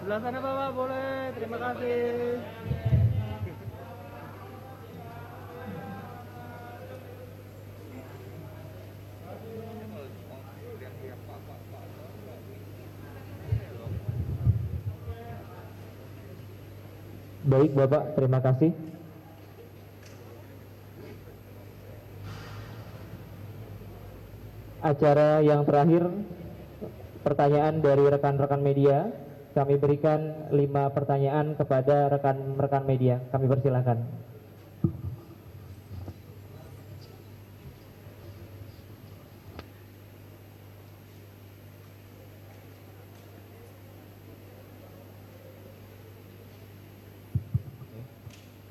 Sebelah sana Bapak boleh, terima kasih. Baik Bapak, terima kasih. Acara yang terakhir, pertanyaan dari rekan-rekan media. Kami berikan 5 pertanyaan kepada rekan-rekan media. Kami persilahkan.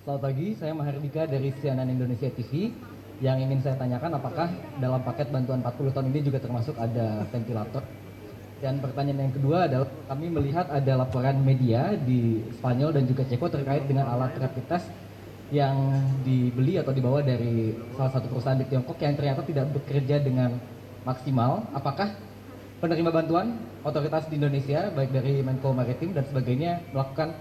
Selamat pagi, saya Mahardika dari CNN Indonesia TV. Yang ingin saya tanyakan, apakah dalam paket bantuan 40 ton ini juga termasuk ada ventilator? Dan pertanyaan yang kedua adalah, kami melihat ada laporan media di Spanyol dan juga Ceko terkait dengan alat rapid test yang dibeli atau dibawa dari salah satu perusahaan di Tiongkok yang ternyata tidak bekerja dengan maksimal. Apakah penerima bantuan otoritas di Indonesia, baik dari Menko Maritim dan sebagainya, melakukan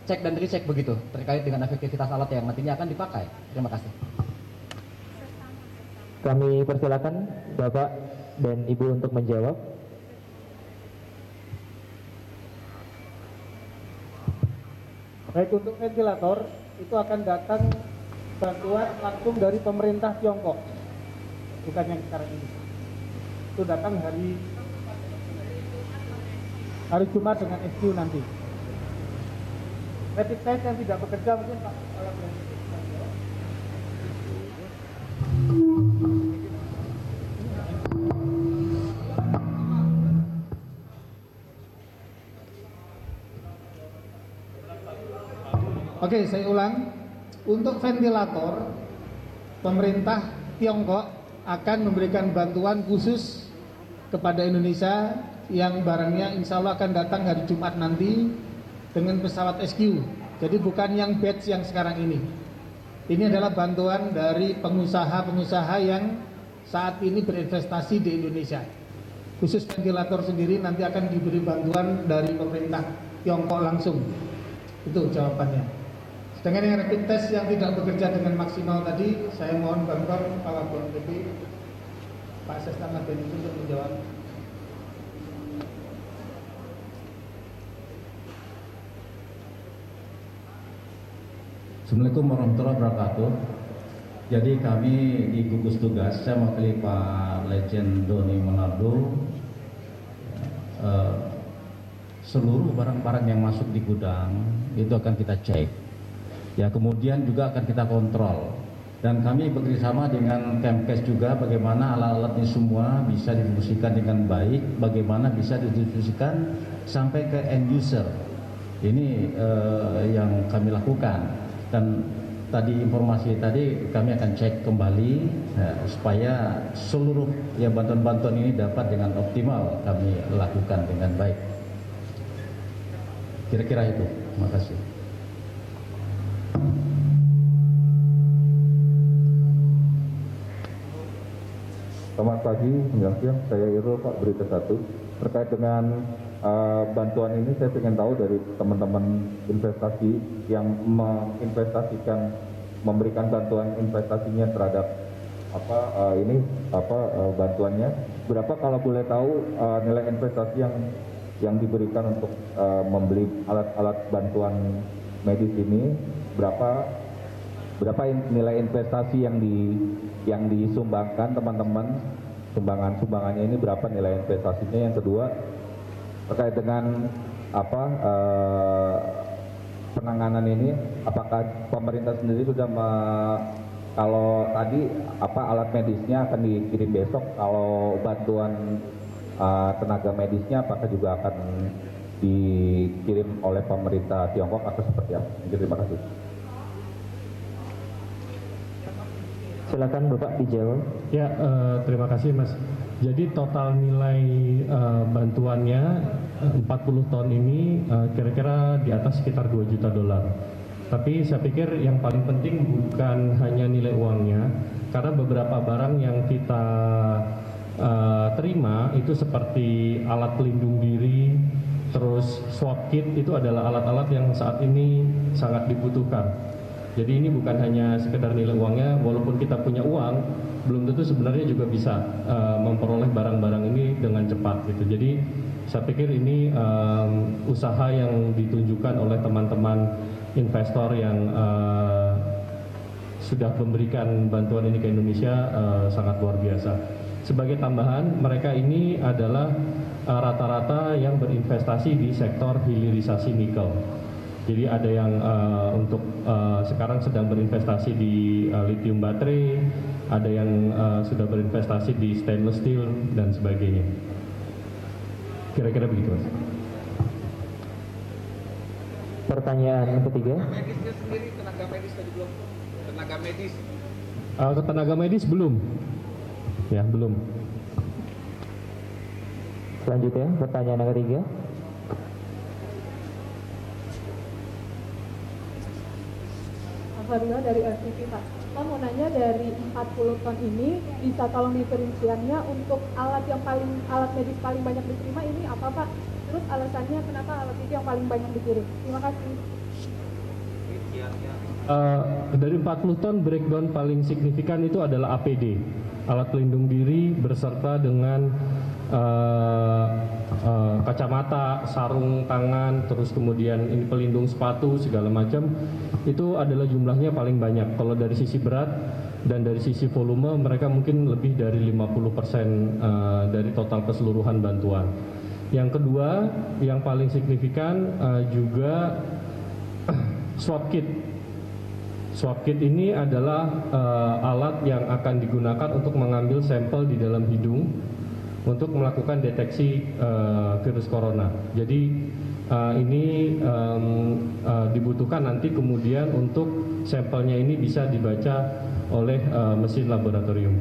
cek dan recheck begitu terkait dengan efektivitas alat yang nantinya akan dipakai? Terima kasih. Kami persilakan Bapak dan Ibu untuk menjawab. Baik, untuk ventilator itu akan datang bantuan langsung dari pemerintah Tiongkok, bukan yang sekarang ini. Itu datang hari Jumat dengan SQ nanti. Rapid test yang tidak bekerja mungkin Pak alat yang Oke, saya ulang. Untuk ventilator, pemerintah Tiongkok akan memberikan bantuan khusus kepada Indonesia yang barangnya insya Allah akan datang hari Jumat nanti dengan pesawat SQ. Jadi bukan yang batch yang sekarang ini. Ini adalah bantuan dari pengusaha-pengusaha yang saat ini berinvestasi di Indonesia. Khusus ventilator sendiri nanti akan diberi bantuan dari pemerintah Tiongkok langsung. Itu jawabannya. Dengan yang rapid test yang tidak bekerja dengan maksimal tadi, saya mohon bantuan Kepala BNPB Pak Sesta Mardhani untuk menjawab. Assalamualaikum warahmatullahi wabarakatuh. Jadi kami di gugus tugas, saya mewakili Pak Legend Doni Monardo, seluruh barang-barang yang masuk di gudang itu akan kita cek. Ya, kemudian juga akan kita kontrol, dan kami bekerjasama dengan Kemkes juga bagaimana alat-alat ini semua bisa difungsikan dengan baik, bagaimana bisa didistribusikan sampai ke end user. Ini yang kami lakukan, dan tadi informasi tadi kami akan cek kembali supaya seluruh ya bantuan-bantuan ini dapat dengan optimal kami lakukan dengan baik. Kira-kira itu. Terima kasih. Selamat pagi, menjelang siang. Saya Irul, Pak, berita 1. Terkait dengan bantuan ini, saya ingin tahu dari teman-teman investasi yang menginvestasikan, memberikan bantuan investasinya terhadap bantuannya. Berapa kalau boleh tahu nilai investasi yang diberikan untuk membeli alat-alat bantuan medis ini? Berapa nilai investasi yang disumbangkan teman-teman, sumbangannya ini berapa nilai investasinya? Yang kedua, terkait dengan penanganan ini, apakah pemerintah sendiri sudah kalau tadi alat medisnya akan dikirim besok, kalau bantuan tenaga medisnya apakah juga akan dikirim oleh pemerintah Tiongkok atau seperti apa? Terima kasih. Silakan Bapak dijawab. Ya, terima kasih Mas. Jadi total nilai bantuannya 40 ton ini kira-kira di atas sekitar 2 juta dolar. Tapi saya pikir yang paling penting bukan hanya nilai uangnya, karena beberapa barang yang kita terima itu seperti alat pelindung diri, terus swab kit itu adalah alat-alat yang saat ini sangat dibutuhkan. Jadi ini bukan hanya sekedar nilai uangnya, walaupun kita punya uang, belum tentu sebenarnya juga bisa memperoleh barang-barang ini dengan cepat gitu. Jadi saya pikir ini usaha yang ditunjukkan oleh teman-teman investor yang sudah memberikan bantuan ini ke Indonesia sangat luar biasa. Sebagai tambahan, mereka ini adalah rata-rata yang berinvestasi di sektor hilirisasi nikel. Jadi ada yang untuk sekarang sedang berinvestasi di lithium baterai, ada yang sudah berinvestasi di stainless steel dan sebagainya. Kira-kira begitu, Mas. Pertanyaan yang ketiga. Medisnya sendiri, tenaga medis tadi belum. Tenaga medis. Tenaga medis belum. Ya, belum. Selanjutnya, pertanyaan yang ketiga. Farila dari RTP, Pak. Pak mau nanya, dari 40 ton ini bisa tolong diperinciannya untuk alat medis paling banyak diterima ini apa, Pak? Terus alasannya kenapa alat itu yang paling banyak dikirim? Terima kasih. Dari 40 ton breakdown paling signifikan itu adalah APD, alat pelindung diri beserta dengan kacamata, sarung tangan, terus kemudian ini pelindung sepatu segala macam, itu adalah jumlahnya paling banyak. Kalau dari sisi berat dan dari sisi volume mereka mungkin lebih dari 50% dari total keseluruhan bantuan. Yang kedua, yang paling signifikan juga swab kit. Swab kit ini adalah alat yang akan digunakan untuk mengambil sampel di dalam hidung untuk melakukan deteksi virus corona. Jadi ini dibutuhkan nanti kemudian untuk sampelnya ini bisa dibaca oleh mesin laboratorium.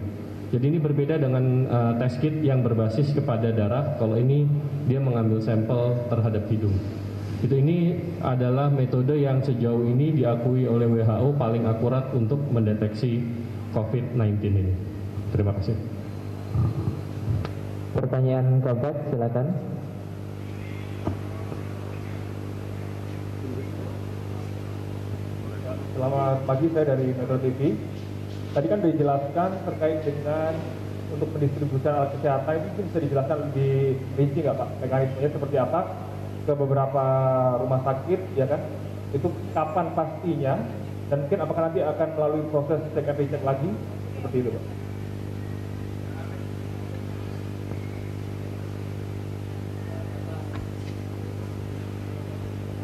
Jadi ini berbeda dengan test kit yang berbasis kepada darah. Kalau ini dia mengambil sampel terhadap hidung. Ini adalah metode yang sejauh ini diakui oleh WHO paling akurat untuk mendeteksi COVID-19 ini. Terima kasih. Pertanyaan keempat, silakan. Selamat pagi, saya dari Metro TV. Tadi kan dijelaskan terkait dengan untuk pendistribusian alat kesehatan, itu bisa dijelaskan lebih rinci nggak Pak? Mekanismenya seperti apa ke beberapa rumah sakit, ya kan? Itu kapan pastinya? Dan mungkin apakah nanti akan melalui proses cek and recheck lagi? Seperti itu Pak.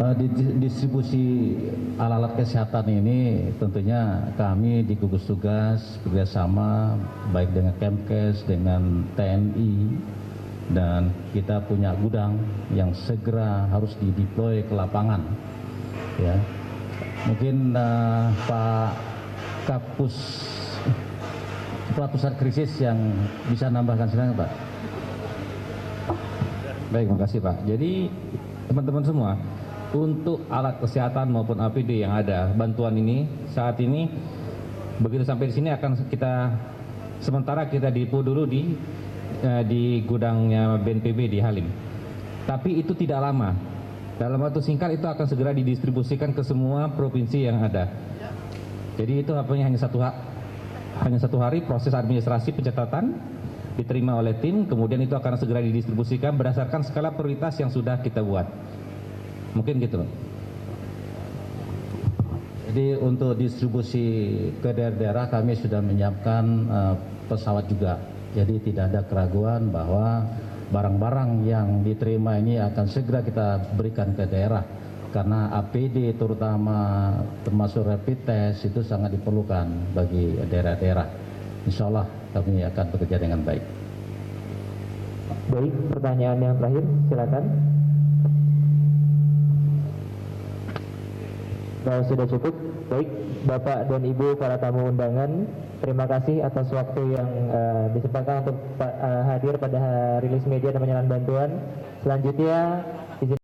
Di distribusi alat-alat kesehatan ini tentunya kami di gugus tugas bekerjasama baik dengan Kemkes, dengan TNI, dan kita punya gudang yang segera harus dideploy ke lapangan. Ya, mungkin Pak Kapus Kepala Pusat Krisis yang bisa nambahkan, silakan Pak. Baik, makasih Pak. Jadi teman-teman semua, untuk alat kesehatan maupun APD yang ada, bantuan ini saat ini begitu sampai di sini akan kita sementara kita depo dulu di gudangnya BNPB di Halim. Tapi itu tidak lama. Dalam waktu singkat itu akan segera didistribusikan ke semua provinsi yang ada. Jadi itu hanya satu hari proses administrasi pencatatan diterima oleh tim, kemudian itu akan segera didistribusikan berdasarkan skala prioritas yang sudah kita buat. Mungkin gitu. Jadi untuk distribusi ke daerah-daerah kami sudah menyiapkan pesawat juga. Jadi tidak ada keraguan bahwa barang-barang yang diterima ini akan segera kita berikan ke daerah. Karena APD terutama termasuk rapid test itu sangat diperlukan bagi daerah-daerah. Insya Allah kami akan bekerja dengan baik. Baik, pertanyaan yang terakhir, silakan. Kalau sudah cukup, baik Bapak dan Ibu para tamu undangan, terima kasih atas waktu yang disempatkan untuk hadir pada rilis media dan penyaluran bantuan. Selanjutnya